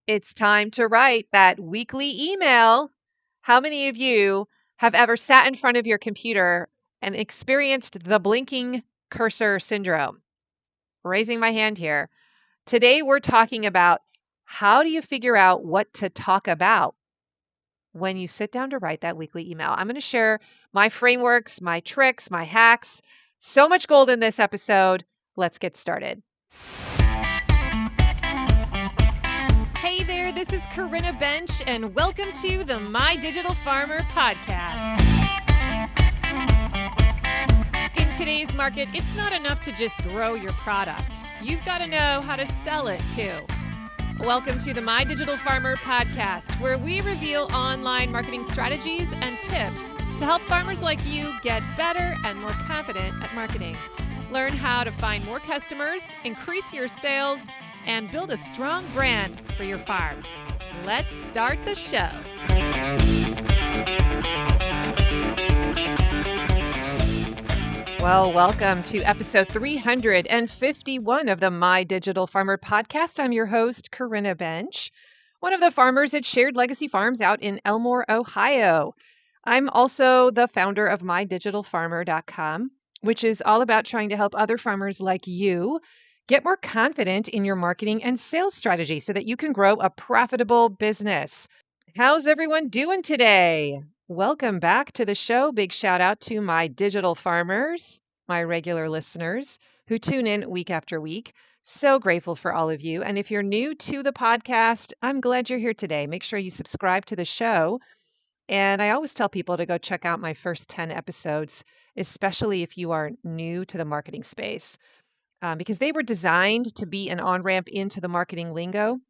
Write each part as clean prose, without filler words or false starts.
It's time to write that weekly email. How many of you have ever sat in front of your computer and experienced the blinking cursor syndrome? Raising my hand here. Today, we're talking about how do you figure out what to talk about when you sit down to write that weekly email. I'm going to share my frameworks, my tricks, my hacks. So much gold in this episode. Let's get started. Hey there, this is Corinna Bench, and welcome to the My Digital Farmer podcast. In today's market, it's not enough to just grow your product. You've got to know how to sell it too. Welcome to the My Digital Farmer podcast, where we reveal online marketing strategies and tips to help farmers like you get better and more confident at marketing. Learn how to find more customers, increase your sales, and build a strong brand for your farm. Let's start the show. Well, welcome to episode 351 of the My Digital Farmer podcast. I'm your host, Corinna Bench, one of the farmers at Shared Legacy Farms out in Elmore, Ohio. I'm also the founder of MyDigitalFarmer.com, which is all about trying to help other farmers like you get more confident in your marketing and sales strategy so that you can grow a profitable business. How's everyone doing today? Welcome back to the show. Big shout out to my digital farmers, my regular listeners who tune in week after week. So grateful for all of you. And if you're new to the podcast, I'm glad you're here today. Make sure you subscribe to the show. And I always tell people to go check out my first 10 episodes, especially if you are new to the marketing space. Because they were designed to be an on-ramp into the marketing lingo.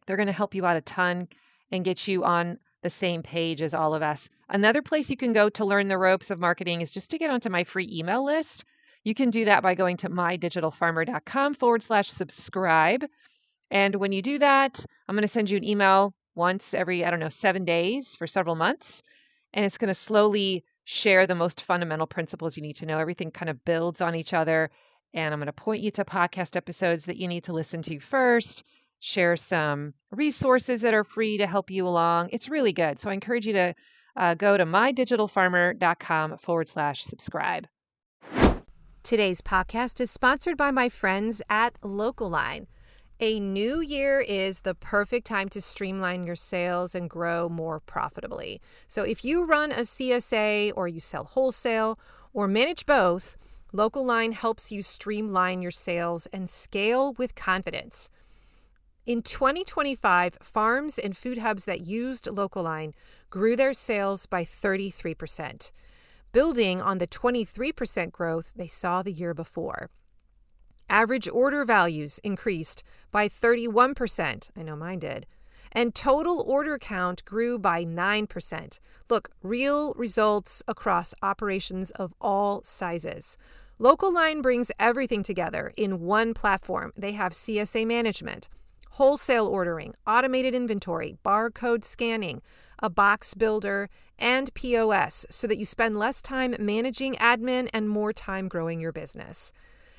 They're going to help you out a ton and get you on the same page as all of us. Another place you can go to learn the ropes of marketing is just to get onto my free email list. You can do that by going to mydigitalfarmer.com/subscribe. And when you do that, I'm going to send you an email once every, 7 days for several months. And it's going to slowly share the most fundamental principles you need to know. Everything kind of builds on each other. And I'm going to point you to podcast episodes that you need to listen to first, share some resources that are free to help you along. It's really good. So I encourage you to go to mydigitalfarmer.com/subscribe. Today's podcast is sponsored by my friends at Local-Line. A new year is the perfect time to streamline your sales and grow more profitably. So if you run a CSA or you sell wholesale or manage both, Local-Line helps you streamline your sales and scale with confidence. In 2025, farms and food hubs that used Local-Line grew their sales by 33%, building on the 23% growth they saw the year before. Average order values increased by 31%, I know mine did, and total order count grew by 9%. Look, real results across operations of all sizes. Local-Line brings everything together in one platform. They have CSA management, wholesale ordering, automated inventory, barcode scanning, a box builder, and POS so that you spend less time managing admin and more time growing your business.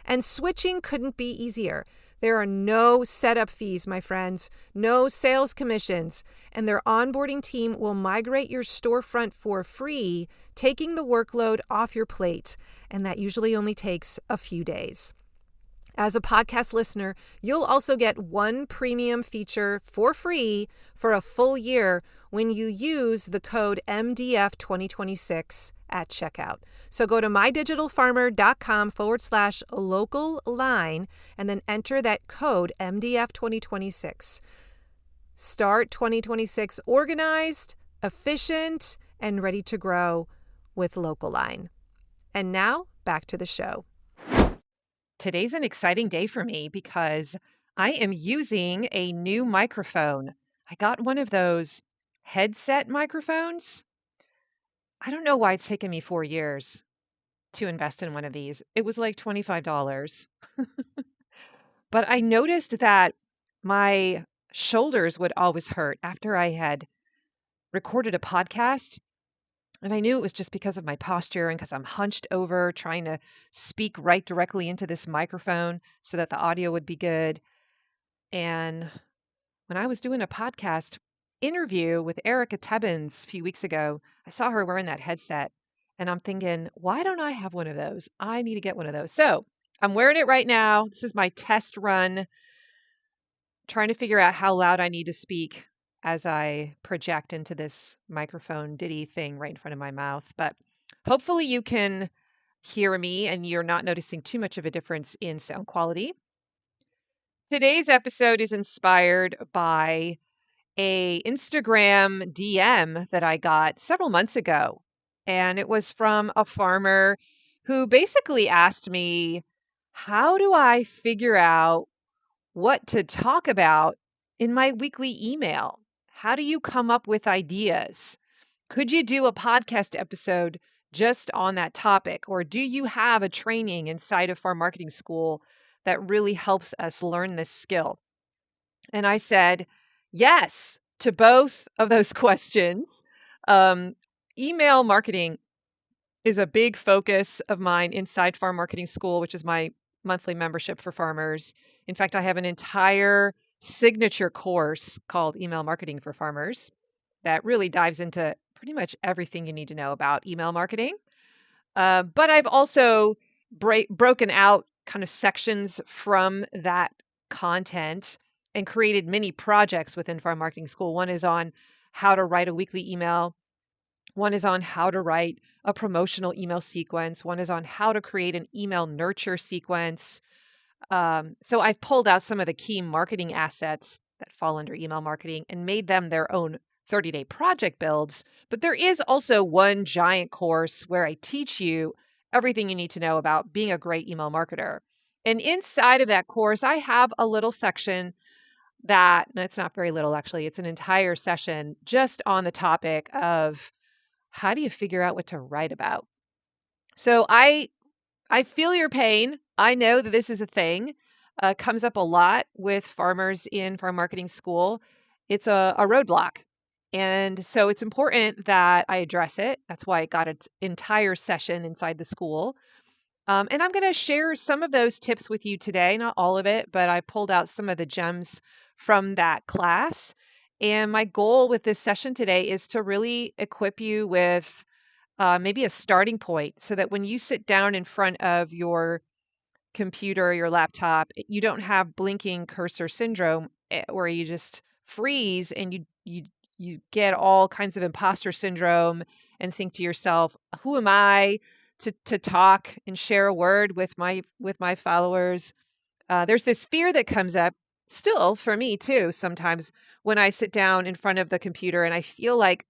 And switching couldn't be easier. There are no setup fees, my friends, no sales commissions, and their onboarding team will migrate your storefront for free, taking the workload off your plate, and that usually only takes a few days. As a podcast listener, you'll also get one premium feature for free for a full year when you use the code MDF2026 at checkout. So go to mydigitalfarmer.com/local-line and then enter that code MDF2026. Start 2026 organized, efficient, and ready to grow with Local-Line. And now back to the show. Today's an exciting day for me because I am using a new microphone. I got one of those headset microphones. I don't know why it's taken me 4 years to invest in one of these. It was like $25. But I noticed that my shoulders would always hurt after I had recorded a podcast. And I knew it was just because of my posture and because I'm hunched over trying to speak right directly into this microphone so that the audio would be good. And when I was doing a podcast interview with Erica Tebbins a few weeks ago, I saw her wearing that headset and I'm thinking, why don't I have one of those? I need to get one of those. So I'm wearing it right now. This is my test run, trying to figure out how loud I need to speak as I project into this microphone ditty thing right in front of my mouth. But hopefully you can hear me and you're not noticing too much of a difference in sound quality. Today's episode is inspired by a Instagram DM that I got several months ago. And it was from a farmer who basically asked me, how do I figure out what to talk about in my weekly email? How do you come up with ideas? Could you do a podcast episode just on that topic? Or do you have a training inside of Farm Marketing School that really helps us learn this skill? And I said, yes, to both of those questions. Email marketing is a big focus of mine inside Farm Marketing School, which is my monthly membership for farmers. In fact, I have an entire signature course called Email Marketing for Farmers that really dives into pretty much everything you need to know about email marketing. But I've also broken out kind of sections from that content and created mini projects within Farm Marketing School. One is on how to write a weekly email. One is on how to write a promotional email sequence. One is on how to create an email nurture sequence. So I've pulled out some of the key marketing assets that fall under email marketing and made them their own 30-day project builds. But there is also one giant course where I teach you everything you need to know about being a great email marketer. And inside of that course, I have a little section that, no, it's not very little actually, it's an entire session just on the topic of how do you figure out what to write about? So I feel your pain. I know that this is a thing. Comes up a lot with farmers in Farm Marketing School. It's a roadblock. And so it's important that I address it. That's why I got an entire session inside the school. And I'm going to share some of those tips with you today, not all of it, but I pulled out some of the gems from that class. And my goal with this session today is to really equip you with maybe a starting point so that when you sit down in front of your computer, your laptop, you don't have blinking cursor syndrome where you just freeze and you get all kinds of imposter syndrome and think to yourself, who am I to talk and share a word with my followers? There's this fear that comes up still for me too sometimes when I sit down in front of the computer and I feel like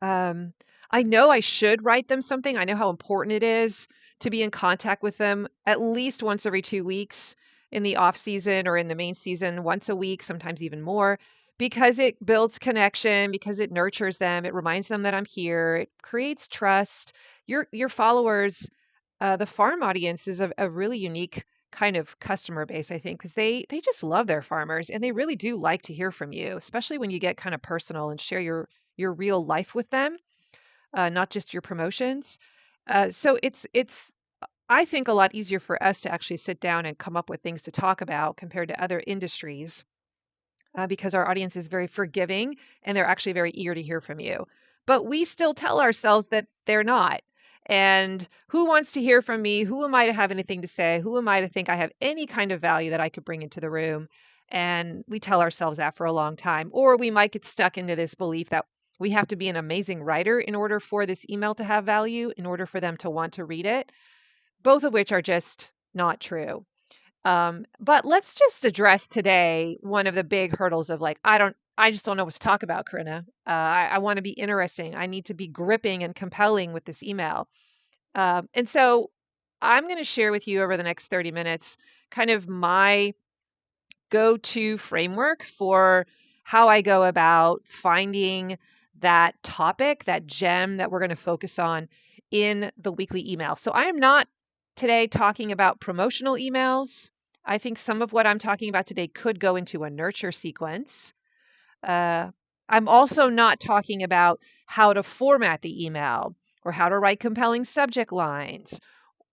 I know I should write them something. I know how important it is to be in contact with them at least once every 2 weeks in the off season or in the main season, once a week, sometimes even more, because it builds connection, because it nurtures them, it reminds them that I'm here, it creates trust. Your followers, the farm audience is a really unique kind of customer base, I think, because they just love their farmers and they really do like to hear from you, especially when you get kind of personal and share your real life with them, not just your promotions. So it's I think a lot easier for us to actually sit down and come up with things to talk about compared to other industries because our audience is very forgiving and they're actually very eager to hear from you. But we still tell ourselves that they're not. And who wants to hear from me? Who am I to have anything to say? Who am I to think I have any kind of value that I could bring into the room? And we tell ourselves that for a long time. Or we might get stuck into this belief that we have to be an amazing writer in order for this email to have value, in order for them to want to read it, both of which are just not true. But let's just address today one of the big hurdles of like, I just don't know what to talk about, Corinna. I want to be interesting. I need to be gripping and compelling with this email. And so I'm going to share with you over the next 30 minutes kind of my go-to framework for how I go about finding that topic, that gem that we're going to focus on in the weekly email. So I am not today talking about promotional emails. I think some of what I'm talking about today could go into a nurture sequence. I'm also not talking about how to format the email or how to write compelling subject lines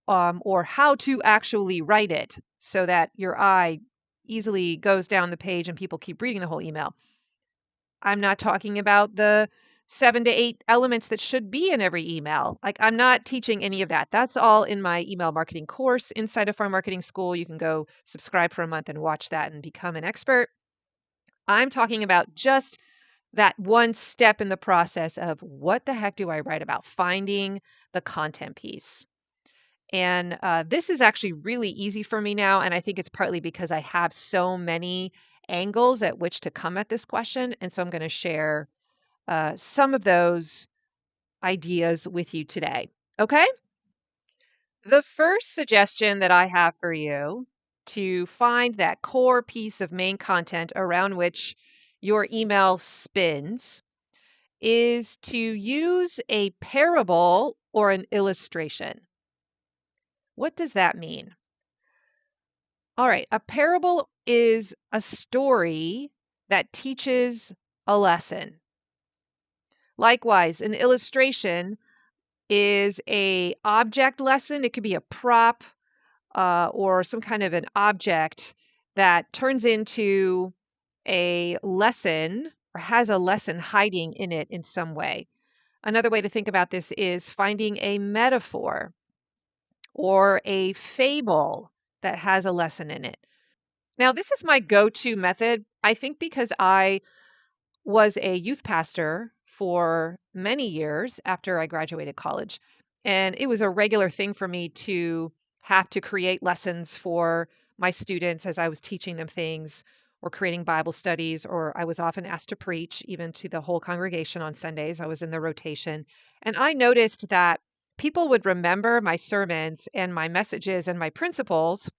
or how to actually write it so that your eye easily goes down the page and people keep reading the whole email. I'm not talking about the 7 to 8 elements that should be in every email. Like, I'm not teaching any of that. That's all in my email marketing course inside of Farm Marketing School. You can go subscribe for a month and watch that and become an expert. I'm talking about just that one step in the process of what the heck do I write about? Finding the content piece. And this is actually really easy for me now. And I think it's partly because I have so many angles at which to come at this question. And so I'm going to share some of those ideas with you today. Okay? The first suggestion that I have for you to find that core piece of main content around which your email spins is to use a parable or an illustration. What does that mean? All right, a parable is a story that teaches a lesson. Likewise, an illustration is a object lesson. It could be a prop or some kind of an object that turns into a lesson or has a lesson hiding in it in some way. Another way to think about this is finding a metaphor or a fable that has a lesson in it. Now, this is my go-to method, I think, because I was a youth pastor for many years after I graduated college. And it was a regular thing for me to have to create lessons for my students as I was teaching them things or creating Bible studies, or I was often asked to preach even to the whole congregation on Sundays. I was in the rotation. And I noticed that people would remember my sermons and my messages and my principles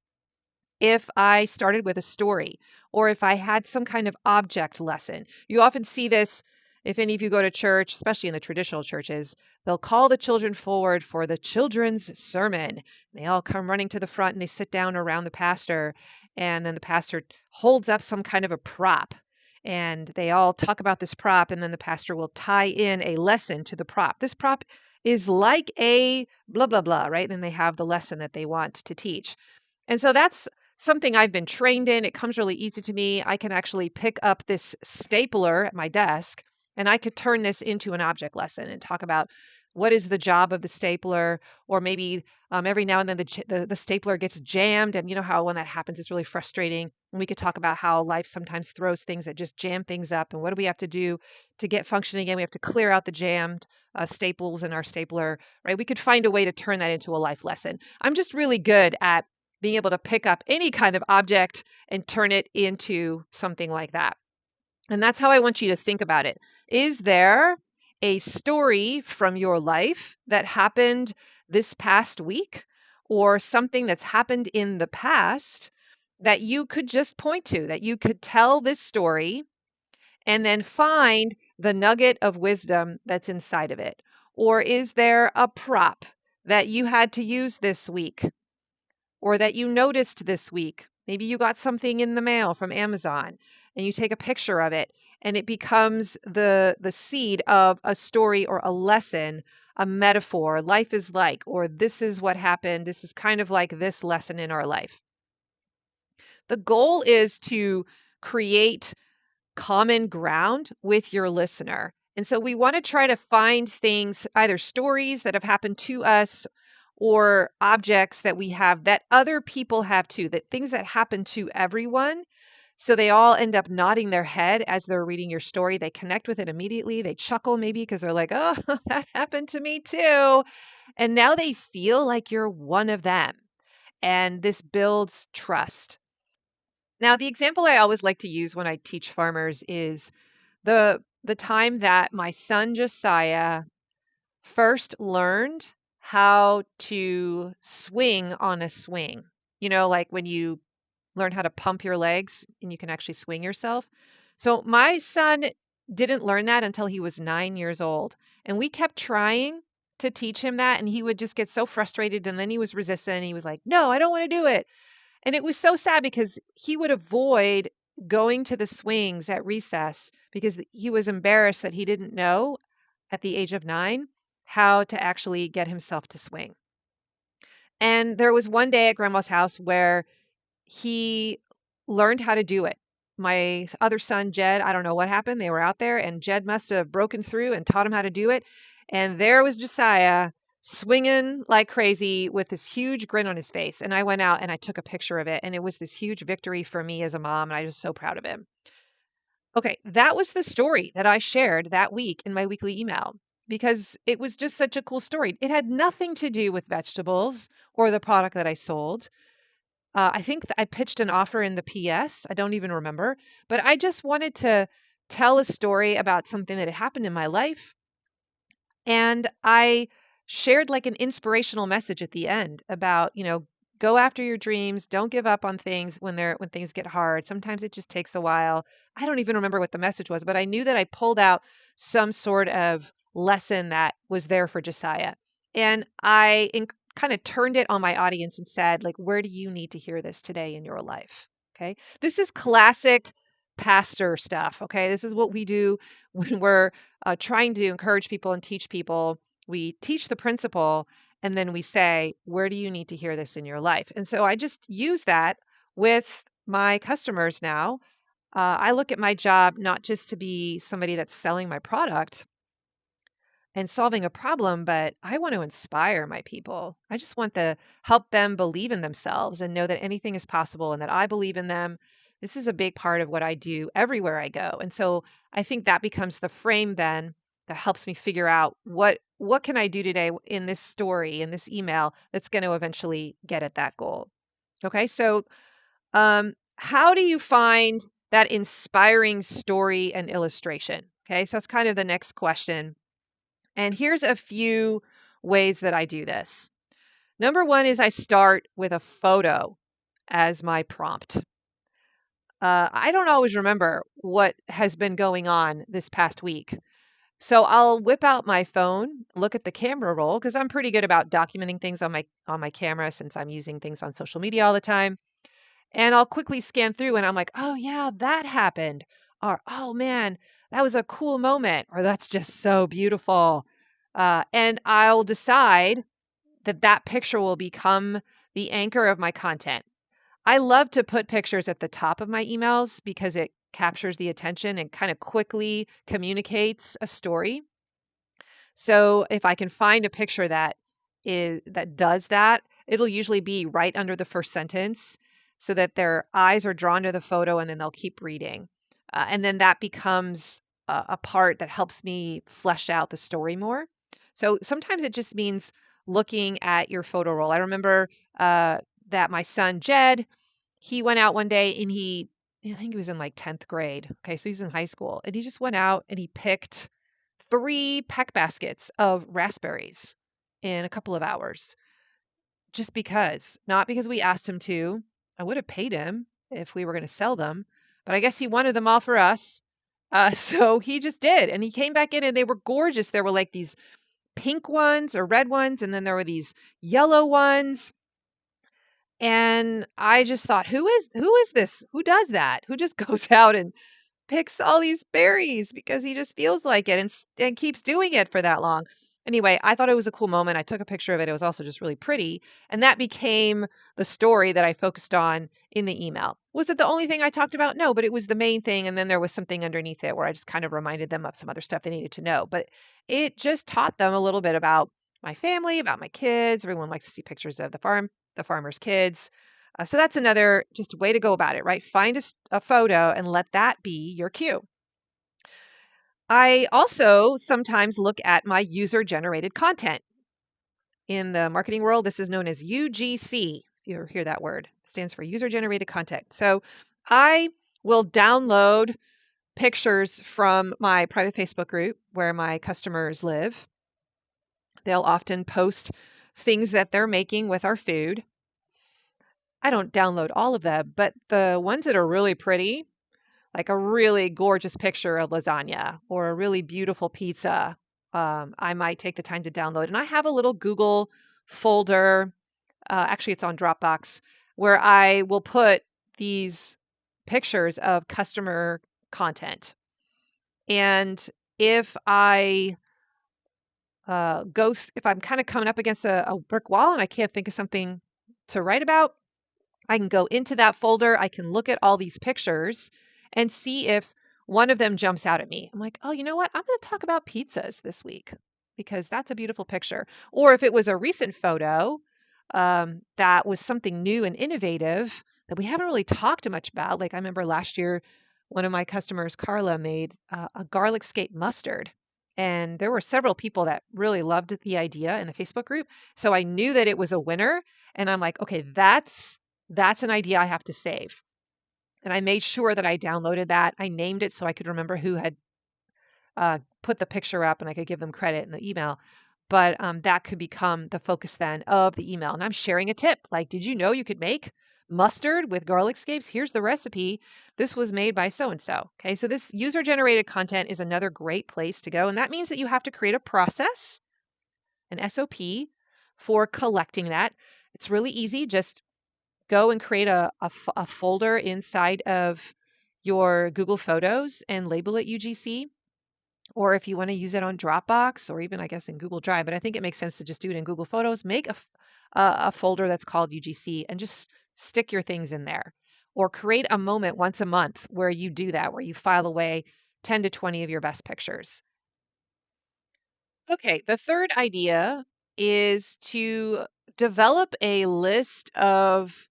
if I started with a story or if I had some kind of object lesson. You often see this if any of you go to church, especially in the traditional churches, they'll call the children forward for the children's sermon. They all come running to the front and they sit down around the pastor, and then the pastor holds up some kind of a prop. And they all talk about this prop, and then the pastor will tie in a lesson to the prop. This prop is like a blah, blah, blah, right? And they have the lesson that they want to teach. And so that's something I've been trained in. It comes really easy to me. I can actually pick up this stapler at my desk and I could turn this into an object lesson and talk about what is the job of the stapler, or maybe every now and then the stapler gets jammed, and you know how when that happens, it's really frustrating. And we could talk about how life sometimes throws things that just jam things up, and what do we have to do to get functioning again? We have to clear out the jammed staples in our stapler, right? We could find a way to turn that into a life lesson. I'm just really good at being able to pick up any kind of object and turn it into something like that. And that's how I want you to think about it. Is there a story from your life that happened this past week, or something that's happened in the past that you could just point to, that you could tell this story and then find the nugget of wisdom that's inside of it? Or is there a prop that you had to use this week, or that you noticed this week? Maybe you got something in the mail from Amazon and you take a picture of it, and it becomes the seed of a story or a lesson, a metaphor. Life is like, or this is what happened. This is kind of like this lesson in our life. The goal is to create common ground with your listener. And so we want to try to find things, either stories that have happened to us or objects that we have that other people have too, that things that happen to everyone. So they all end up nodding their head as they're reading your story. They connect with it immediately. They chuckle maybe because they're like, oh, that happened to me too. And now they feel like you're one of them. And this builds trust. Now, the example I always like to use when I teach farmers is the time that my son Josiah first learned how to swing on a swing. You know, like when you learn how to pump your legs and you can actually swing yourself. So my son didn't learn that until he was 9 years old. And we kept trying to teach him that. And he would just get so frustrated. And then he was resistant. He was like, no, I don't want to do it. And it was so sad because he would avoid going to the swings at recess because he was embarrassed that he didn't know at the age of 9 how to actually get himself to swing. And there was one day at grandma's house where he learned how to do it. My other son, Jed, I don't know what happened. They were out there and Jed must have broken through and taught him how to do it. And there was Josiah swinging like crazy with this huge grin on his face. And I went out and I took a picture of it. And it was this huge victory for me as a mom. And I was so proud of him. Okay, that was the story that I shared that week in my weekly email because it was just such a cool story. It had nothing to do with vegetables or the product that I sold. I think I pitched an offer in the PS. I don't even remember, but I just wanted to tell a story about something that had happened in my life. And I shared like an inspirational message at the end about, go after your dreams, don't give up on things when things get hard. Sometimes it just takes a while. I don't even remember what the message was, but I knew that I pulled out some sort of lesson that was there for Josiah. And I kind of turned it on my audience and said, like, where do you need to hear this today in your life? Okay. This is classic pastor stuff. Okay. This is what we do when we're trying to encourage people and teach people. We teach the principle and then we say, where do you need to hear this in your life? And so I just use that with my customers now. I look at my job not just to be somebody that's selling my product and solving a problem, but I want to inspire my people. I just want to help them believe in themselves and know that anything is possible and that I believe in them. This is a big part of what I do everywhere I go. And so I think that becomes the frame then that helps me figure out what can I do today in this story, in this email that's going to eventually get at that goal. Okay, so how do you find that inspiring story and illustration? Okay, so that's kind of the next question. And here's a few ways that I do this. Number one is I start with a photo as my prompt. I don't always remember what has been going on this past week. So I'll whip out my phone, look at the camera roll because I'm pretty good about documenting things on my camera since I'm using things on social media all the time. And I'll quickly scan through and I'm like, "Oh yeah, that happened." Or, "Oh man, that was a cool moment." Or, "That's just so beautiful." And I'll decide that that picture will become the anchor of my content. I love to put pictures at the top of my emails because it captures the attention and kind of quickly communicates a story. So if I can find a picture that does that, it'll usually be right under the first sentence so that their eyes are drawn to the photo and then they'll keep reading. And then that becomes a part that helps me flesh out the story more. So sometimes it just means looking at your photo roll. I remember that my son Jed, he went out one day and I think he was in like 10th grade. Okay, so he's in high school. And he just went out and he picked 3 peck baskets of raspberries in a couple of hours just because, not because we asked him to. I would have paid him if we were going to sell them, but I guess he wanted them all for us. So he just did. And he came back in and they were gorgeous. There were like these pink ones or red ones, and then there were these yellow ones. And I just thought, who is this? Who does that? Who just goes out and picks all these berries because he just feels like it and keeps doing it for that long. Anyway, I thought it was a cool moment. I took a picture of it. It was also just really pretty. And that became the story that I focused on in the email. Was it the only thing I talked about? No, but it was the main thing. And then there was something underneath it where I just kind of reminded them of some other stuff they needed to know. But it just taught them a little bit about my family, about my kids. Everyone likes to see pictures of the farmer's kids. So that's another just way to go about it, right? Find a photo and let that be your cue. I also sometimes look at my user-generated content. In the marketing world, this is known as UGC. If you ever hear that word, it stands for user-generated content. So I will download pictures from my private Facebook group where my customers live. They'll often post things that they're making with our food. I don't download all of them, but the ones that are really pretty, like a really gorgeous picture of lasagna or a really beautiful pizza, I might take the time to download. And I have a little Google folder, actually it's on Dropbox, where I will put these pictures of customer content. And if I if I'm kind of coming up against a brick wall and I can't think of something to write about, I can go into that folder. I can look at all these pictures and see if one of them jumps out at me. I'm like, oh, you know what? I'm going to talk about pizzas this week because that's a beautiful picture. Or if it was a recent photo that was something new and innovative that we haven't really talked much about. Like I remember last year, one of my customers, Carla, made a garlic scape mustard. And there were several people that really loved the idea in the Facebook group. So I knew that it was a winner. And I'm like, okay, that's an idea I have to save. And I made sure that I downloaded that. I named it so I could remember who had put the picture up and I could give them credit in the email. But that could become the focus then of the email. And I'm sharing a tip. Like, did you know you could make mustard with garlic scapes? Here's the recipe. This was made by so-and-so. Okay, so this user-generated content is another great place to go. And that means that you have to create a process, an SOP for collecting that. It's really easy. Just go and create a folder inside of your Google Photos and label it UGC. Or if you want to use it on Dropbox or even, I guess, in Google Drive, but I think it makes sense to just do it in Google Photos. Make a folder that's called UGC and just stick your things in there. Or create a moment once a month where you do that, where you file away 10 to 20 of your best pictures. Okay, the third idea is to develop a list of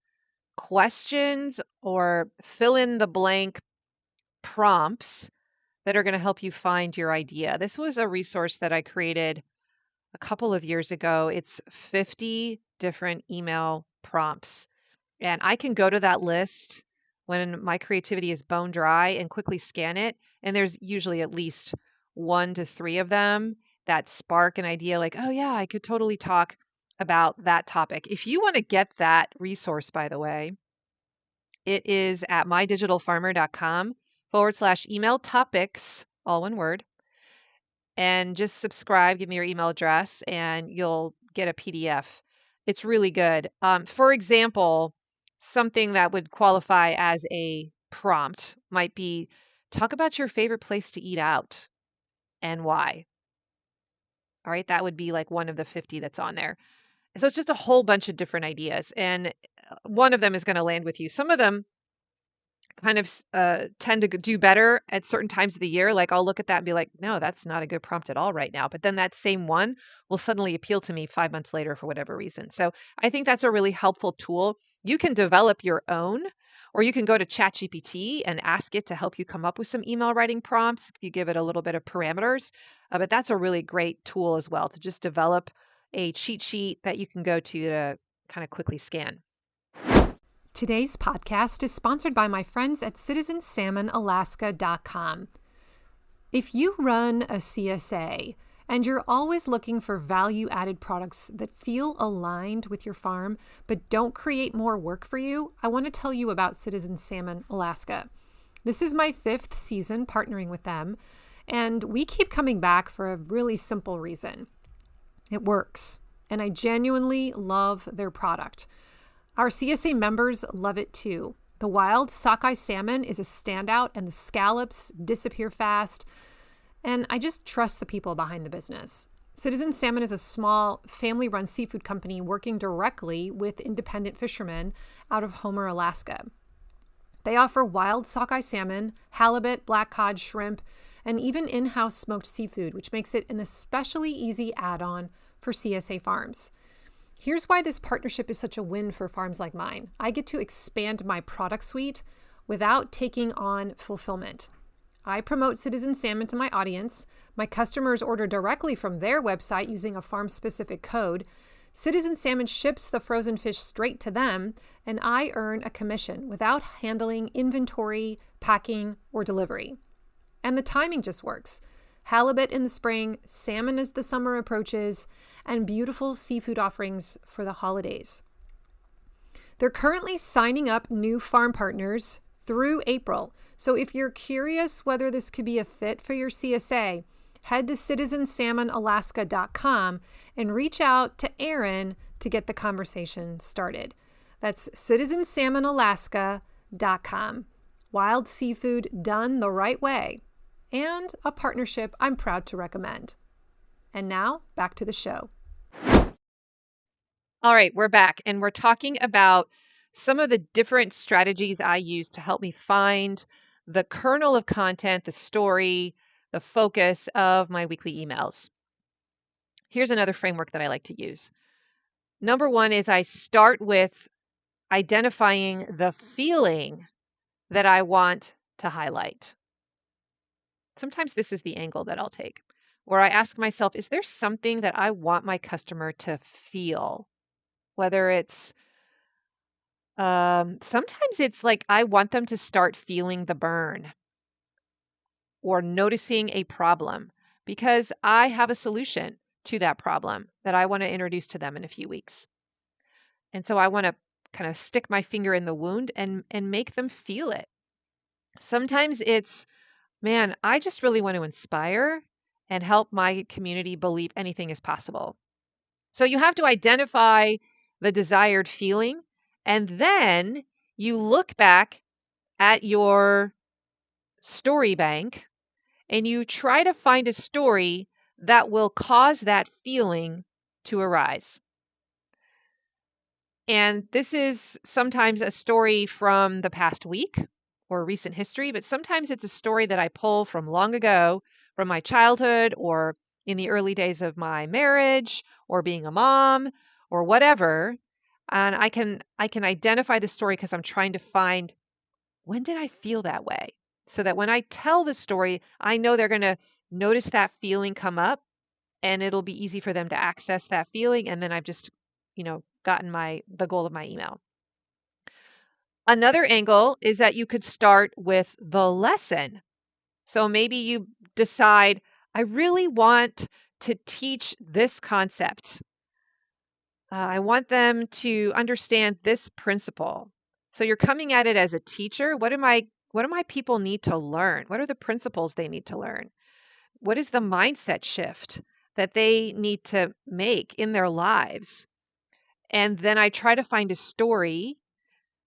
questions or fill in the blank prompts that are going to help you find your idea. This was a resource that I created a couple of years ago. It's 50 different email prompts. And I can go to that list when my creativity is bone dry and quickly scan it. And there's usually at least 1 to 3 of them that spark an idea like, oh, yeah, I could totally talk about that topic. If you want to get that resource, by the way, it is at mydigitalfarmer.com/email topics, all one word. And just subscribe, give me your email address, and you'll get a PDF. It's really good. For example, something that would qualify as a prompt might be talk about your favorite place to eat out and why. All right, that would be like one of the 50 that's on there. So it's just a whole bunch of different ideas, and one of them is going to land with you. Some of them kind of tend to do better at certain times of the year. Like I'll look at that and be like, no, that's not a good prompt at all right now. But then that same one will suddenly appeal to me 5 months later for whatever reason. So I think that's a really helpful tool. You can develop your own, or you can go to ChatGPT and ask it to help you come up with some email writing prompts if you give it a little bit of parameters. But that's a really great tool as well to just develop a cheat sheet that you can go to kind of quickly scan. Today's podcast is sponsored by my friends at citizensalmonalaska.com. If you run a CSA and you're always looking for value-added products that feel aligned with your farm but don't create more work for you, I want to tell you about Citizen Salmon Alaska. This is my 5th season partnering with them, and we keep coming back for a really simple reason. It works, and I genuinely love their product. Our CSA members love it too. The wild sockeye salmon is a standout and the scallops disappear fast. And I just trust the people behind the business. Citizen Salmon is a small family-run seafood company working directly with independent fishermen out of Homer, Alaska. They offer wild sockeye salmon, halibut, black cod, shrimp, and even in-house smoked seafood, which makes it an especially easy add-on for CSA farms. Here's why this partnership is such a win for farms like mine. I get to expand my product suite without taking on fulfillment. I promote Citizen Salmon to my audience. My customers order directly from their website using a farm-specific code. Citizen Salmon ships the frozen fish straight to them, and I earn a commission without handling inventory, packing, or delivery. And the timing just works. Halibut in the spring, salmon as the summer approaches, and beautiful seafood offerings for the holidays. They're currently signing up new farm partners through April. So if you're curious whether this could be a fit for your CSA, head to citizensalmonalaska.com and reach out to Aaron to get the conversation started. That's citizensalmonalaska.com. Wild seafood done the right way, and a partnership I'm proud to recommend. And now, back to the show. All right, we're back, and we're talking about some of the different strategies I use to help me find the kernel of content, the story, the focus of my weekly emails. Here's another framework that I like to use. Number one is I start with identifying the feeling that I want to highlight. Sometimes this is the angle that I'll take, where I ask myself, is there something that I want my customer to feel? Whether it's, sometimes it's like I want them to start feeling the burn or noticing a problem because I have a solution to that problem that I want to introduce to them in a few weeks. And so I want to kind of stick my finger in the wound and make them feel it. Sometimes it's, man, I just really want to inspire and help my community believe anything is possible. So you have to identify the desired feeling, and then you look back at your story bank and you try to find a story that will cause that feeling to arise. And this is sometimes a story from the past week or recent history, but sometimes it's a story that I pull from long ago, from my childhood or in the early days of my marriage or being a mom or whatever. And I can identify the story because I'm trying to find, when did I feel that way? So that when I tell the story, I know they're going to notice that feeling come up and it'll be easy for them to access that feeling. And then I've just, gotten the goal of my email. Another angle is that you could start with the lesson. So maybe you decide, I really want to teach this concept. I want them to understand this principle. So you're coming at it as a teacher. What do my people need to learn? What are the principles they need to learn? What is the mindset shift that they need to make in their lives? And then I try to find a story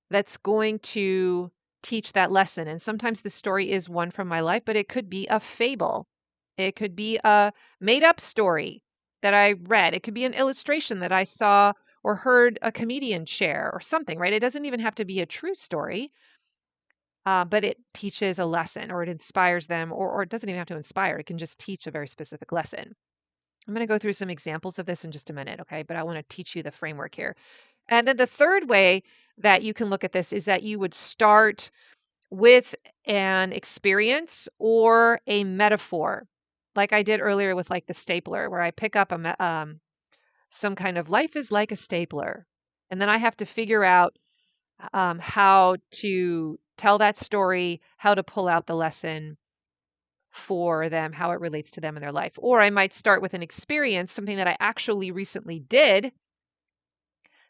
that's going to teach that lesson. And sometimes the story is one from my life, but it could be a fable. It could be a made up story that I read. It could be an illustration that I saw or heard a comedian share or something, right? It doesn't even have to be a true story, but it teaches a lesson or it inspires them, or it doesn't even have to inspire. It can just teach a very specific lesson. I'm going to go through some examples of this in just a minute, okay? But I want to teach you the framework here. And then the third way that you can look at this is that you would start with an experience or a metaphor, like I did earlier with like the stapler, where I pick up some kind of life is like a stapler. And then I have to figure out how to tell that story, how to pull out the lesson for them, how it relates to them in their life. Or I might start with an experience, something that I actually recently did,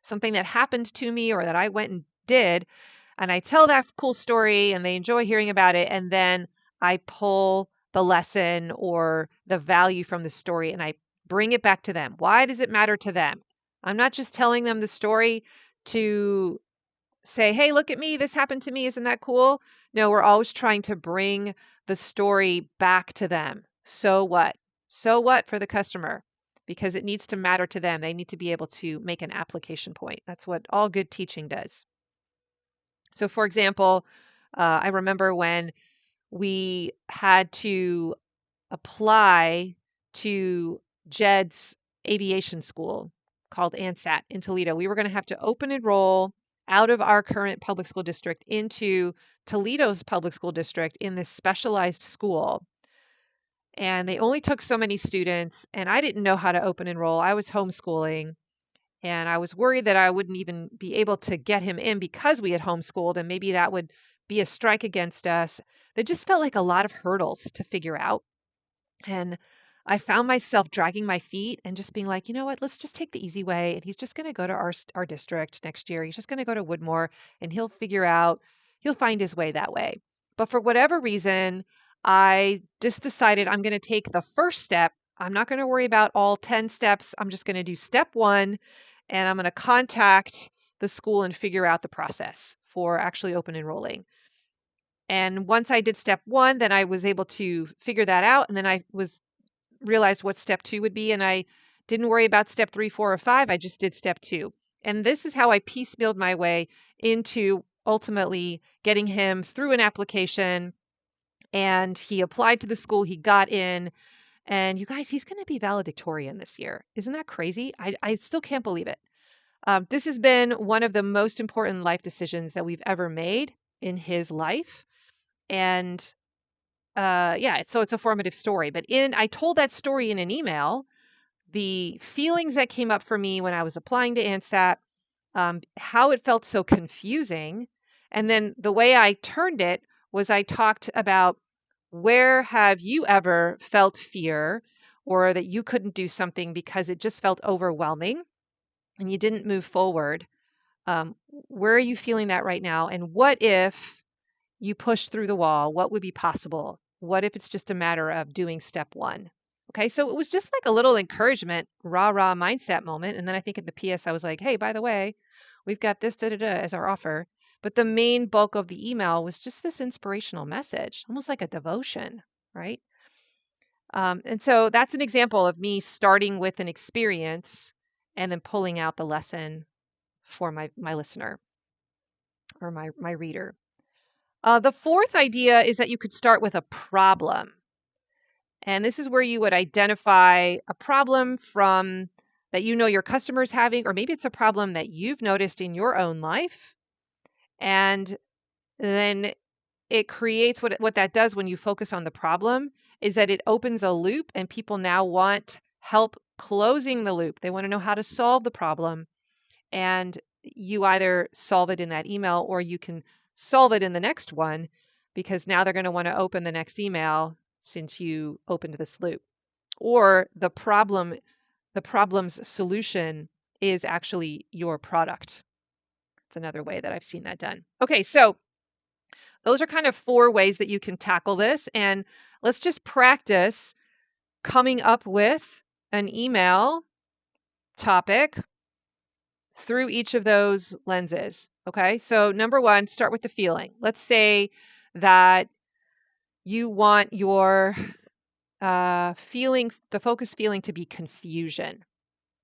something that happened to me or that I went and did, and I tell that cool story and they enjoy hearing about it, and then I pull the lesson or the value from the story and I bring it back to them. Why does it matter to them? I'm not just telling them the story to say, hey, look at me, this happened to me, isn't that cool? No, we're always trying to bring the story back to them. So what? So what for the customer? Because it needs to matter to them. They need to be able to make an application point. That's what all good teaching does. So for example, I remember when we had to apply to Jed's aviation school called ANSAT in Toledo. We were going to have to open enroll out of our current public school district into Toledo's public school district in this specialized school. And they only took so many students, and I didn't know how to open enroll. I was homeschooling, and I was worried that I wouldn't even be able to get him in because we had homeschooled, and maybe that would be a strike against us. That just felt like a lot of hurdles to figure out. And I found myself dragging my feet and just being like, you know what, let's just take the easy way. And he's just going to go to our district next year. He's just going to go to Woodmore and he'll find his way that way. But for whatever reason, I just decided I'm going to take the first step. I'm not going to worry about all 10 steps. I'm just going to do step one, and I'm going to contact the school and figure out the process for actually open enrolling. And once I did step one, then I was able to figure that out. And then I realized what step two would be. And I didn't worry about step 3, 4, or 5. I just did step 2. And this is how I piecemealed my way into ultimately getting him through an application. And he applied to the school, he got in. And you guys, he's going to be valedictorian this year. Isn't that crazy? I still can't believe it. This has been one of the most important life decisions that we've ever made in his life. And yeah, so it's a formative story. But I told that story in an email. The feelings that came up for me when I was applying to ANSAT, how it felt so confusing. And then the way I turned it was I talked about, where have you ever felt fear or that you couldn't do something because it just felt overwhelming and you didn't move forward? Where are you feeling that right now? And what if you push through the wall? What would be possible? What if it's just a matter of doing step one? Okay, so it was just like a little encouragement, rah, rah mindset moment. And then I think in the PS, I was like, hey, by the way, we've got this as our offer. But the main bulk of the email was just this inspirational message, almost like a devotion, right? And so that's an example of me starting with an experience and then pulling out the lesson for my listener or my reader. The fourth idea is that you could start with a problem. And this is where you would identify a problem from that you know your customer's having, or maybe it's a problem that you've noticed in your own life. And then it creates what that does when you focus on the problem is that it opens a loop and people now want help closing the loop. They want to know how to solve the problem. And you either solve it in that email or you can solve it in the next one, because now they're going to want to open the next email since you opened this loop. Or the problem's solution is actually your product. It's another way that I've seen that done. Okay, so those are kind of 4 ways that you can tackle this. And let's just practice coming up with an email topic through each of those lenses. Okay, so number 1, start with the feeling. Let's say that you want your the focus feeling to be confusion,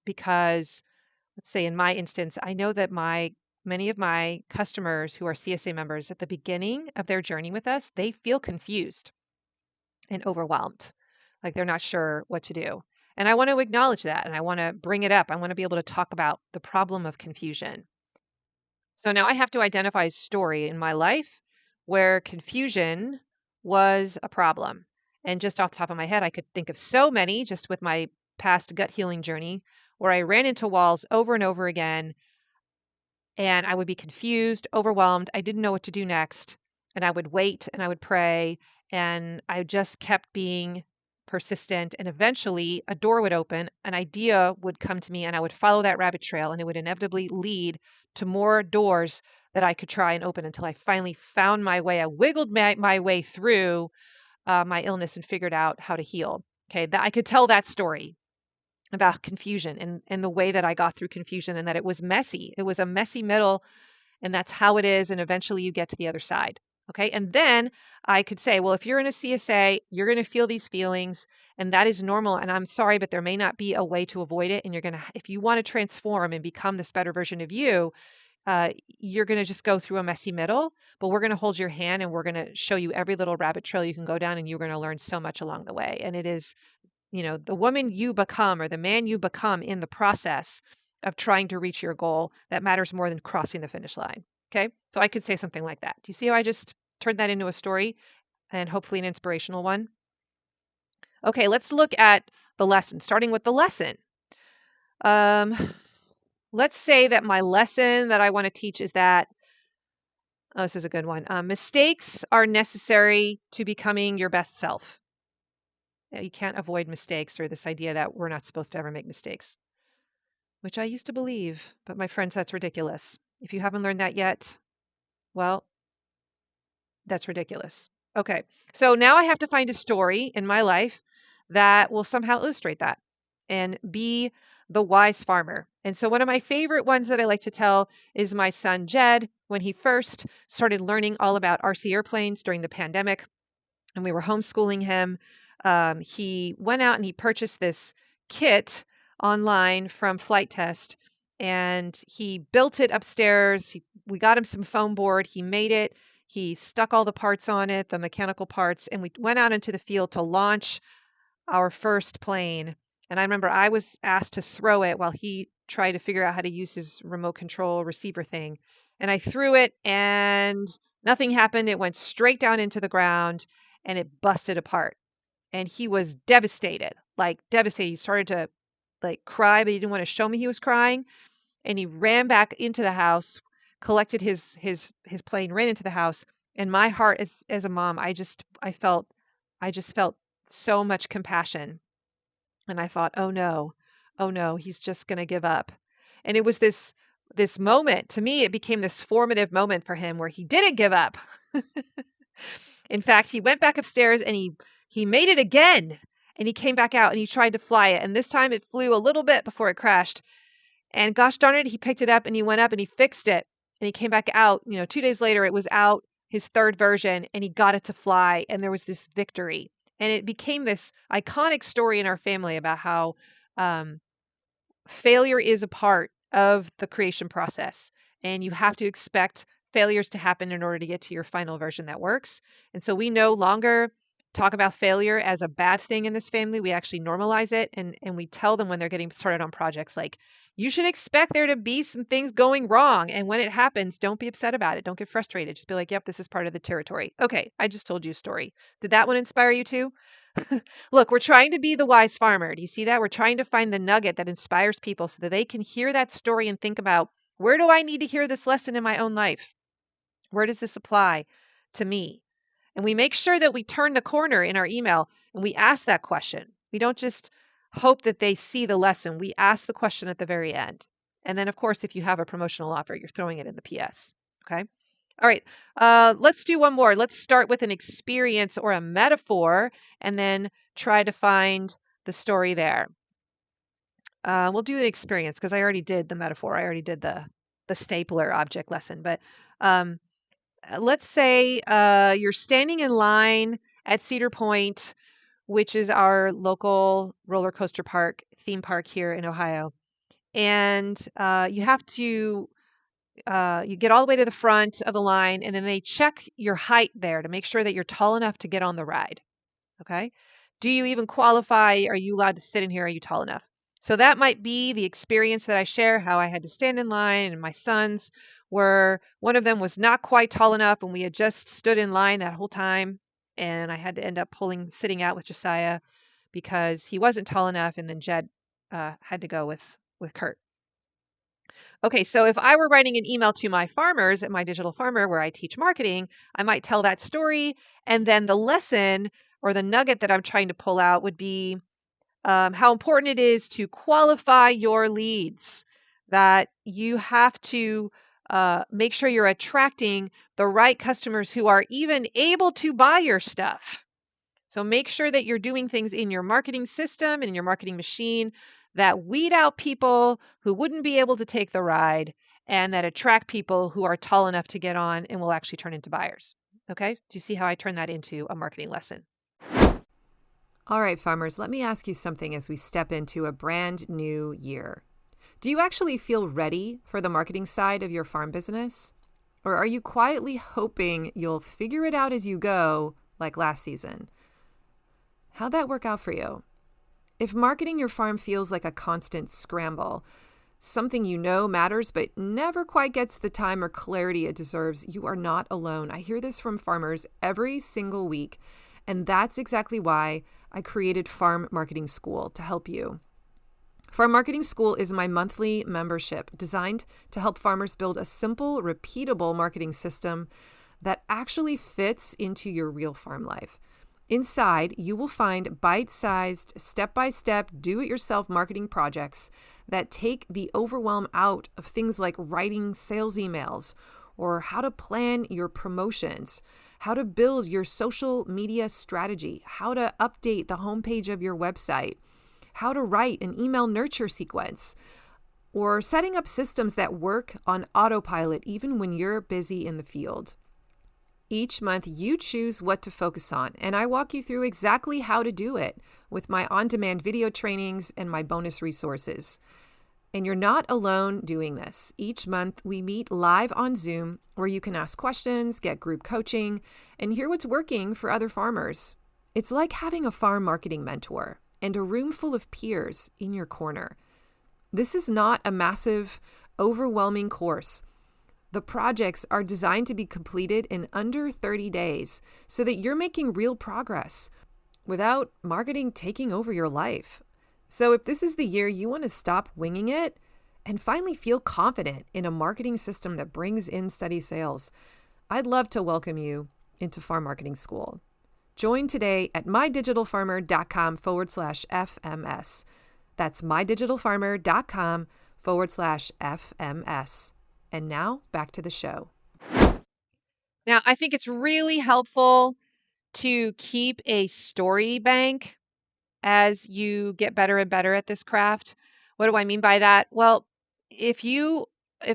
because let's say in my instance, I know that many of my customers who are CSA members at the beginning of their journey with us, they feel confused and overwhelmed, like they're not sure what to do. And I want to acknowledge that, and I want to bring it up. I want to be able to talk about the problem of confusion. So now I have to identify a story in my life where confusion was a problem. And just off the top of my head, I could think of so many just with my past gut healing journey where I ran into walls over and over again, and I would be confused, overwhelmed. I didn't know what to do next. And I would wait and I would pray, and I just kept being persistent. And eventually a door would open, an idea would come to me, and I would follow that rabbit trail, and it would inevitably lead to more doors that I could try and open until I finally found my way. I wiggled my way through my illness and figured out how to heal. Okay, that I could tell that story about confusion and the way that I got through confusion, and that it was messy. It was a messy middle, and that's how it is. And eventually you get to the other side. Okay. And then I could say, well, if you're in a CSA, you're going to feel these feelings, and that is normal. And I'm sorry, but there may not be a way to avoid it. And if you want to transform and become this better version of you, you're going to just go through a messy middle, but we're going to hold your hand and we're going to show you every little rabbit trail you can go down, and you're going to learn so much along the way. And it is, the woman you become or the man you become in the process of trying to reach your goal that matters more than crossing the finish line. Okay. So I could say something like that. Do you see how I just turned that into a story and hopefully an inspirational one? Okay. Let's look at the lesson, starting with the lesson. Let's say that my lesson that I want to teach is that, this is a good one. Mistakes are necessary to becoming your best self. You can't avoid mistakes, or this idea that we're not supposed to ever make mistakes, which I used to believe, but my friends, that's ridiculous. If you haven't learned that yet, well, that's ridiculous. Okay, so now I have to find a story in my life that will somehow illustrate that and be the wise farmer. And so one of my favorite ones that I like to tell is my son Jed, when he first started learning all about RC airplanes during the pandemic, and we were homeschooling him. He went out and he purchased this kit online from Flight Test, and he built it upstairs. We got him some foam board. He made it. He stuck all the parts on it, the mechanical parts, and we went out into the field to launch our first plane. And I remember I was asked to throw it while he tried to figure out how to use his remote control receiver thing. And I threw it and nothing happened. It went straight down into the ground and it busted apart. And he was devastated, like devastated. He started to cry, but he didn't want to show me he was crying. And he ran back into the house, collected his plane, ran into the house. And my heart as a mom, I just felt so much compassion. And I thought, oh no, he's just going to give up. And it was this moment, to me, it became this formative moment for him where he didn't give up. In fact, he went back upstairs and he made it again. And he came back out and he tried to fly it. And this time it flew a little bit before it crashed. And gosh darn it, he picked it up and he went up and he fixed it. And he came back out, 2 days later, it was out, his third version, and he got it to fly. And there was this victory. And it became this iconic story in our family about how failure is a part of the creation process. And you have to expect failures to happen in order to get to your final version that works. And so we no longer talk about failure as a bad thing in this family. We actually normalize it. And we tell them when they're getting started on projects, like, you should expect there to be some things going wrong. And when it happens, don't be upset about it. Don't get frustrated. Just be like, yep, this is part of the territory. Okay, I just told you a story. Did that one inspire you too? Look, we're trying to be the wise farmer. Do you see that? We're trying to find the nugget that inspires people so that they can hear that story and think about, where do I need to hear this lesson in my own life? Where does this apply to me? And we make sure that we turn the corner in our email and we ask that question. We don't just hope that they see the lesson. We ask the question at the very end. And then, of course, if you have a promotional offer, you're throwing it in the PS. Okay. All right. Let's do one more. Let's start with an experience or a metaphor and then try to find the story there. We'll do an experience because I already did the metaphor. I already did the stapler object lesson. But let's say you're standing in line at Cedar Point, which is our local roller coaster park, theme park here in Ohio. And you have to, you get all the way to the front of the line, and then they check your height there to make sure that you're tall enough to get on the ride. Okay. Do you even qualify? Are you allowed to sit in here? Are you tall enough? So that might be the experience that I share, how I had to stand in line, and my sons were, one of them was not quite tall enough, and we had just stood in line that whole time. And I had to end up sitting out with Josiah because he wasn't tall enough. And then Jed had to go with Kurt. Okay, so if I were writing an email to my farmers at My Digital Farmer, where I teach marketing, I might tell that story. And then the lesson or the nugget that I'm trying to pull out would be how important it is to qualify your leads, that you have to make sure you're attracting the right customers who are even able to buy your stuff. So make sure that you're doing things in your marketing system and in your marketing machine that weed out people who wouldn't be able to take the ride and that attract people who are tall enough to get on and will actually turn into buyers. Okay? Do you see how I turn that into a marketing lesson? All right, farmers, let me ask you something as we step into a brand new year. Do you actually feel ready for the marketing side of your farm business? Or are you quietly hoping you'll figure it out as you go, like last season? How'd that work out for you? If marketing your farm feels like a constant scramble, something you know matters but never quite gets the time or clarity it deserves, you are not alone. I hear this from farmers every single week, and that's exactly why I created Farm Marketing School to help you. Farm Marketing School is my monthly membership designed to help farmers build a simple, repeatable marketing system that actually fits into your real farm life. Inside, you will find bite-sized, step-by-step, do-it-yourself marketing projects that take the overwhelm out of things like writing sales emails or how to plan your promotions, how to build your social media strategy, how to update the homepage of your website, how to write an email nurture sequence, or setting up systems that work on autopilot even when you're busy in the field. Each month, you choose what to focus on, and I walk you through exactly how to do it with my on-demand video trainings and my bonus resources. And you're not alone doing this. Each month, we meet live on Zoom where you can ask questions, get group coaching, and hear what's working for other farmers. It's like having a farm marketing mentor and a room full of peers in your corner. This is not a massive, overwhelming course. The projects are designed to be completed in under 30 days so that you're making real progress without marketing taking over your life. So if this is the year you want to stop winging it and finally feel confident in a marketing system that brings in steady sales, I'd love to welcome you into Farm Marketing School. Join today at mydigitalfarmer.com/FMS. That's mydigitalfarmer.com/FMS. And now back to the show. Now, I think it's really helpful to keep a story bank as you get better and better at this craft. What do I mean by that? Well, if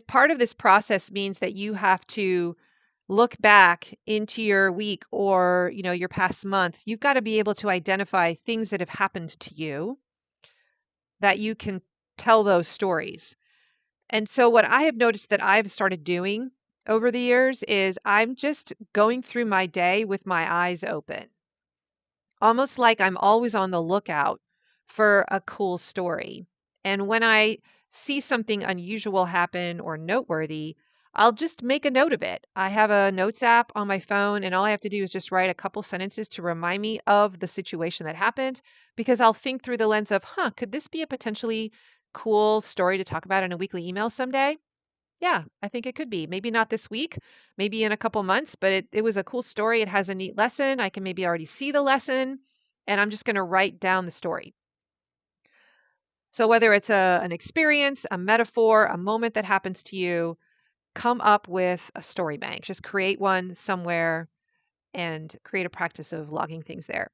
part of this process means that you have to look back into your week or, your past month, you've got to be able to identify things that have happened to you that you can tell those stories. And so what I have noticed that I've started doing over the years is I'm just going through my day with my eyes open, almost like I'm always on the lookout for a cool story. And when I see something unusual happen or noteworthy, I'll just make a note of it. I have a notes app on my phone, and all I have to do is just write a couple sentences to remind me of the situation that happened, because I'll think through the lens of, could this be a potentially cool story to talk about in a weekly email someday? Yeah, I think it could be. Maybe not this week, maybe in a couple months, but it was a cool story. It has a neat lesson. I can maybe already see the lesson, and I'm just going to write down the story. So whether it's an experience, a metaphor, a moment that happens to you, come up with a story bank. Just create one somewhere and create a practice of logging things there.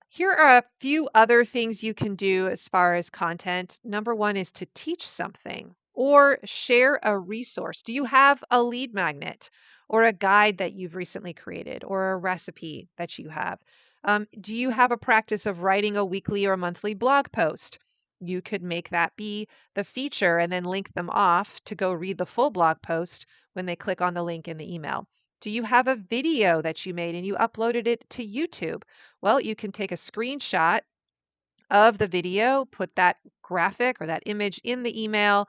Here are a few other things you can do as far as content. Number one is to teach something or share a resource. Do you have a lead magnet or a guide that you've recently created or a recipe that you have? Do you have a practice of writing a weekly or monthly blog post? You could make that be the feature and then link them off to go read the full blog post when they click on the link in the email. Do you have a video that you made and you uploaded it to YouTube? Well, you can take a screenshot of the video, put that graphic or that image in the email,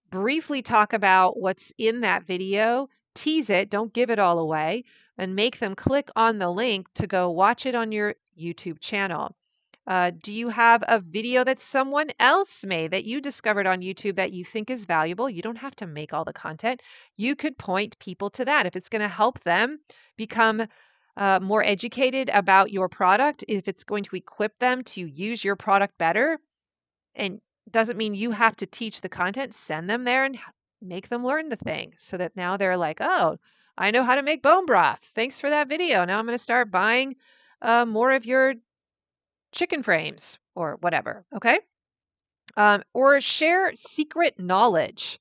briefly talk about what's in that video, tease it, don't give it all away, and make them click on the link to go watch it on your YouTube channel. Do you have a video that someone else made that you discovered on YouTube that you think is valuable? You don't have to make all the content. You could point people to that. If it's going to help them become more educated about your product, if it's going to equip them to use your product better, and doesn't mean you have to teach the content, send them there and make them learn the thing so that now they're like, oh, I know how to make bone broth. Thanks for that video. Now I'm going to start buying more of your chicken frames or whatever. Okay. Or share secret knowledge.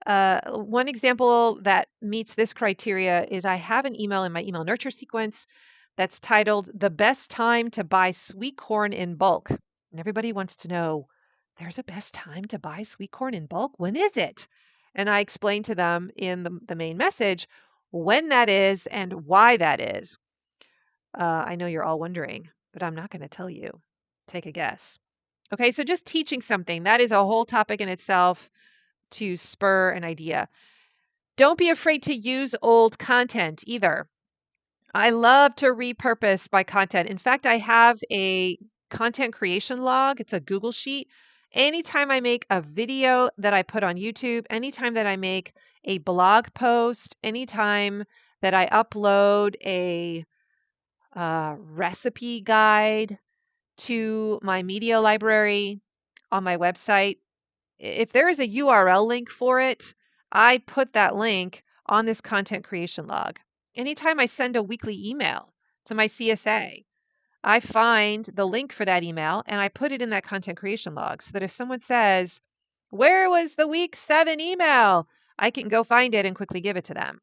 One example that meets this criteria is I have an email in my email nurture sequence that's titled "The Best Time to Buy Sweet Corn in Bulk." And everybody wants to know, there's a best time to buy sweet corn in bulk? When is it? And I explain to them in the main message when that is and why that is. I know you're all wondering, but I'm not going to tell you. Take a guess. Okay, so just teaching something, that is a whole topic in itself to spur an idea. Don't be afraid to use old content either. I love to repurpose my content. In fact, I have a content creation log. It's a Google sheet. Anytime I make a video that I put on YouTube, anytime that I make a blog post, anytime that I upload a recipe guide to my media library on my website, if there is a URL link for it, I put that link on this content creation log. Anytime I send a weekly email to my CSA, I find the link for that email and I put it in that content creation log so that if someone says, where was the week 7 email? I can go find it and quickly give it to them.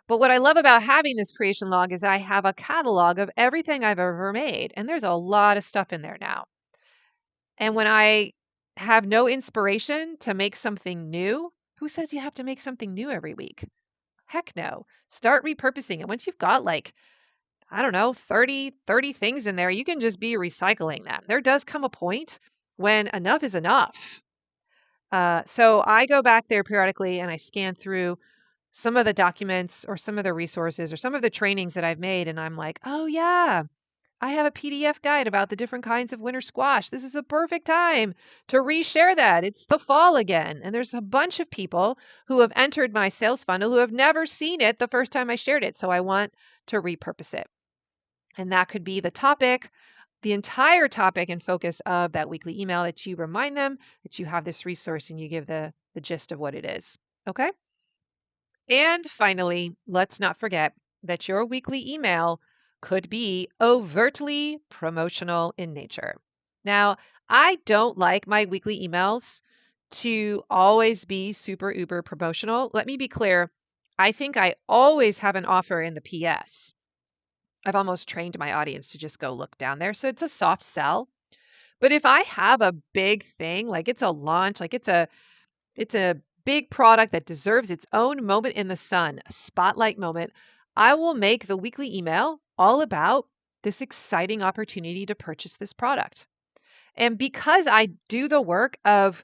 But what I love about having this creation log is I have a catalog of everything I've ever made, and there's a lot of stuff in there now. And when I have no inspiration to make something new, who says you have to make something new every week? Heck no. Start repurposing it. Once you've got like, I don't know, 30 things in there, you can just be recycling them. There does come a point when enough is enough. So I go back there periodically and I scan through some of the documents or some of the resources or some of the trainings that I've made. And I'm like, oh, yeah, I have a PDF guide about the different kinds of winter squash. This is a perfect time to reshare that. It's the fall again. And there's a bunch of people who have entered my sales funnel who have never seen it the first time I shared it. So I want to repurpose it. And that could be the topic, the entire topic and focus of that weekly email, that you remind them that you have this resource and you give the gist of what it is. Okay. And finally, let's not forget that your weekly email could be overtly promotional in nature. Now, I don't like my weekly emails to always be super uber promotional. Let me be clear. I think I always have an offer in the PS. I've almost trained my audience to just go look down there. So it's a soft sell. But if I have a big thing, like it's a launch, like it's a big product that deserves its own moment in the sun, a spotlight moment, I will make the weekly email all about this exciting opportunity to purchase this product. And because I do the work of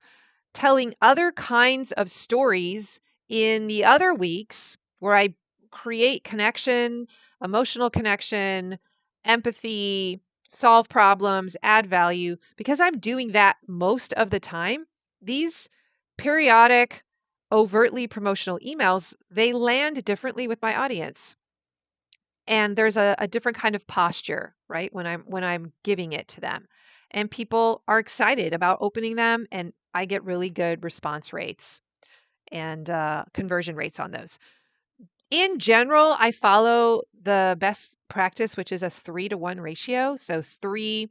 telling other kinds of stories in the other weeks where I create connection, emotional connection, empathy, solve problems, add value, because I'm doing that most of the time, these periodic, overtly promotional emails, they land differently with my audience. And there's a different kind of posture, right? When I'm giving it to them. And people are excited about opening them, and I get really good response rates and conversion rates on those. In general, I follow the best practice, which is a 3-to-1 ratio. So 3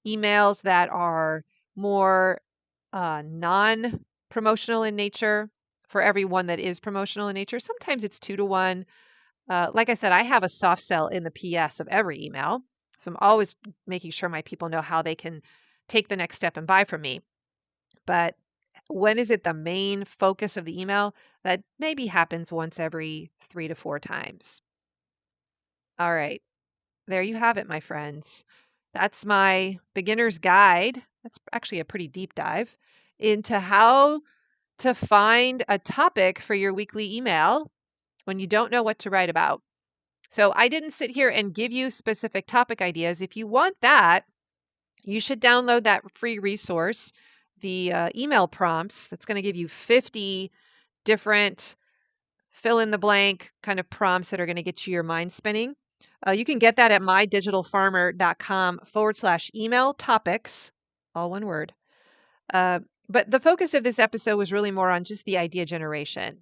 emails that are more non-promotional in nature for every one that is promotional in nature. Sometimes it's 2-to-1. Like I said, I have a soft sell in the PS of every email. So I'm always making sure my people know how they can take the next step and buy from me. But when is it the main focus of the email? That maybe happens once every 3 to 4 times. All right. There you have it, my friends. That's my beginner's guide. That's actually a pretty deep dive into how to find a topic for your weekly email when you don't know what to write about. So I didn't sit here and give you specific topic ideas. If you want that, you should download that free resource, the email prompts. That's going to give you 50 different fill in the blank kind of prompts that are going to get you your mind spinning. You can get that at mydigitalfarmer.com/email topics, all one word. But the focus of this episode was really more on just the idea generation.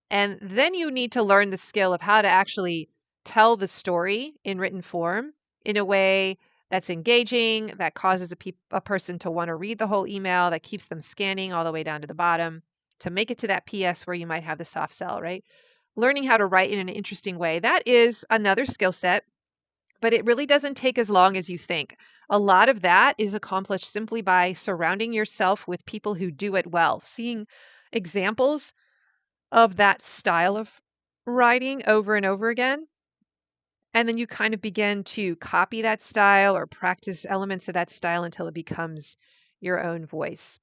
And then you need to learn the skill of how to actually tell the story in written form in a way that's engaging, that causes a person to want to read the whole email, that keeps them scanning all the way down to the bottom to make it to that PS where you might have the soft sell, right? Learning how to write in an interesting way. That is another skill set, but it really doesn't take as long as you think. A lot of that is accomplished simply by surrounding yourself with people who do it well, seeing examples of that style of writing over and over again. And then you kind of begin to copy that style or practice elements of that style until it becomes your own voice.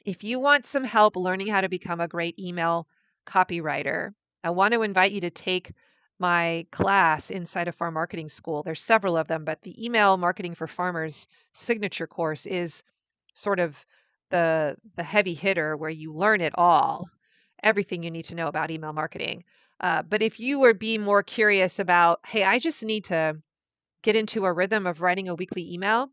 If you want some help learning how to become a great email copywriter, I want to invite you to take my class inside of Farm Marketing School. There's several of them, but the Email Marketing for Farmers signature course is sort of the heavy hitter where you learn it all, everything you need to know about email marketing. But if you were being more curious about, hey, I just need to get into a rhythm of writing a weekly email,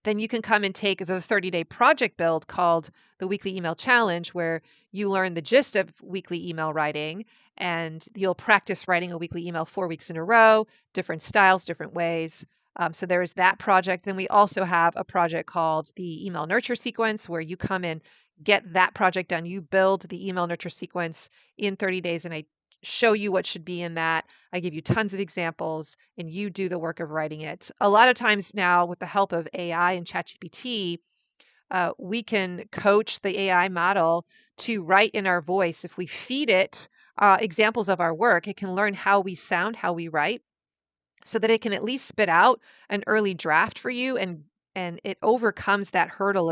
then you can come and take the 30-day project build called the Weekly Email Challenge, where you learn the gist of weekly email writing and you'll practice writing a weekly email 4 weeks in a row, different styles, different ways. So there is that project. Then we also have a project called the Email Nurture Sequence, where you come and get that project done. You build the email nurture sequence in 30 days, and I show you what should be in that. I give you tons of examples and you do the work of writing it. A lot of times now, with the help of AI and ChatGPT, we can coach the AI model to write in our voice. If we feed it examples of our work, it can learn how we sound, how we write, so that it can at least spit out an early draft for you, and it overcomes that hurdle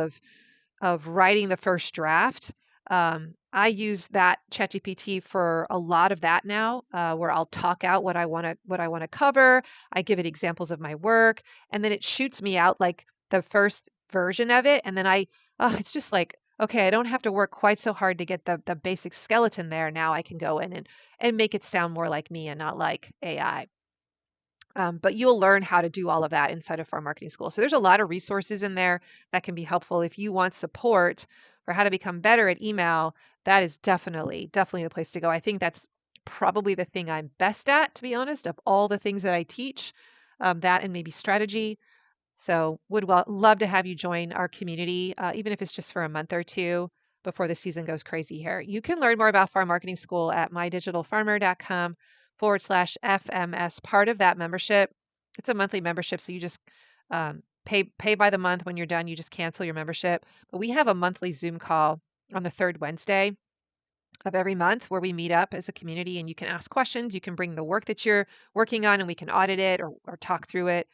of writing the first draft. I use that ChatGPT for a lot of that now, where I'll talk out what I want to cover. I give it examples of my work, and then it shoots me out like the first version of it, and then it's just like, okay, I don't have to work quite so hard to get the basic skeleton there. Now I can go in and make it sound more like me and not like AI. But you'll learn how to do all of that inside of Farm Marketing School. So there's a lot of resources in there that can be helpful. If you want support for how to become better at email, that is definitely the place to go. I think that's probably the thing I'm best at, to be honest, of all the things that I teach, that and maybe strategy. So love to have you join our community, even if it's just for a month or two before the season goes crazy here. You can learn more about Farm Marketing School at mydigitalfarmer.com/FMS. Part of that membership, it's a monthly membership, so you just pay by the month. When you're done, you just cancel your membership. But we have a monthly Zoom call on the third Wednesday of every month where we meet up as a community, and you can ask questions. You can bring the work that you're working on, and we can audit it or talk through it.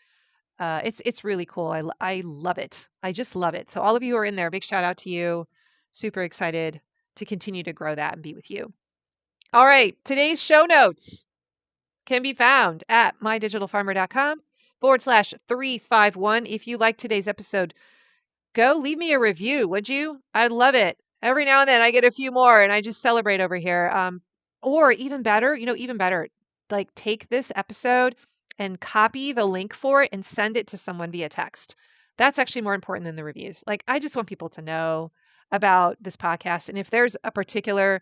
It's really cool. I love it. I just love it. So all of you who are in there, big shout out to you. Super excited to continue to grow that and be with you. All right. Today's show notes can be found at mydigitalfarmer.com/351. If you like today's episode, go leave me a review, would you? I'd love it. Every now and then I get a few more and I just celebrate over here. Or even better, like take this episode and copy the link for it and send it to someone via text. That's actually more important than the reviews. Like, I just want people to know about this podcast. And if there's a particular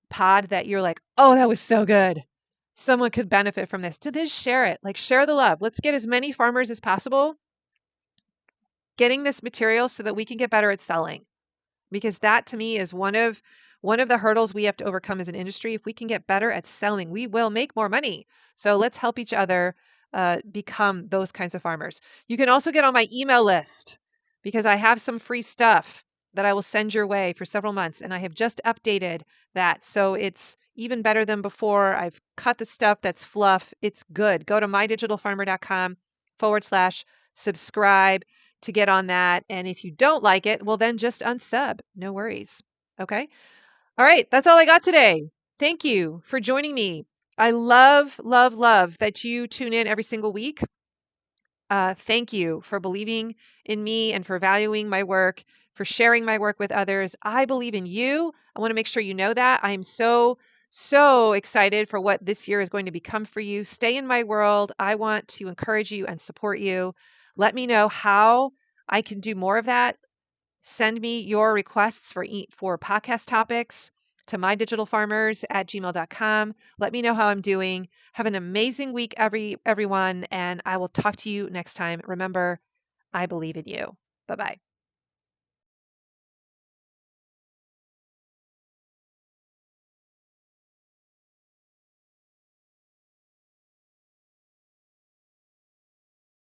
pod that you're like, oh, that was so good, someone could benefit from this, to this, share it. Like, share the love. Let's get as many farmers as possible getting this material so that we can get better at selling. Because that, to me, is one of the hurdles we have to overcome as an industry. If we can get better at selling, we will make more money. So let's help each other become those kinds of farmers. You can also get on my email list, because I have some free stuff that I will send your way for several months. And I have just updated that, so it's even better than before. I've cut the stuff that's fluff. It's good. Go to mydigitalfarmer.com/subscribe to get on that. And if you don't like it, well, then just unsub. No worries. Okay. All right. That's all I got today. Thank you for joining me. I love, love, love that you tune in every single week. Thank you for believing in me and for valuing my work, for sharing my work with others. I believe in you. I want to make sure you know that. I am so, so excited for what this year is going to become for you. Stay in my world. I want to encourage you and support you. Let me know how I can do more of that. Send me your requests for podcast topics to mydigitalfarmers@gmail.com. Let me know how I'm doing. Have an amazing week, everyone, and I will talk to you next time. Remember, I believe in you. Bye-bye.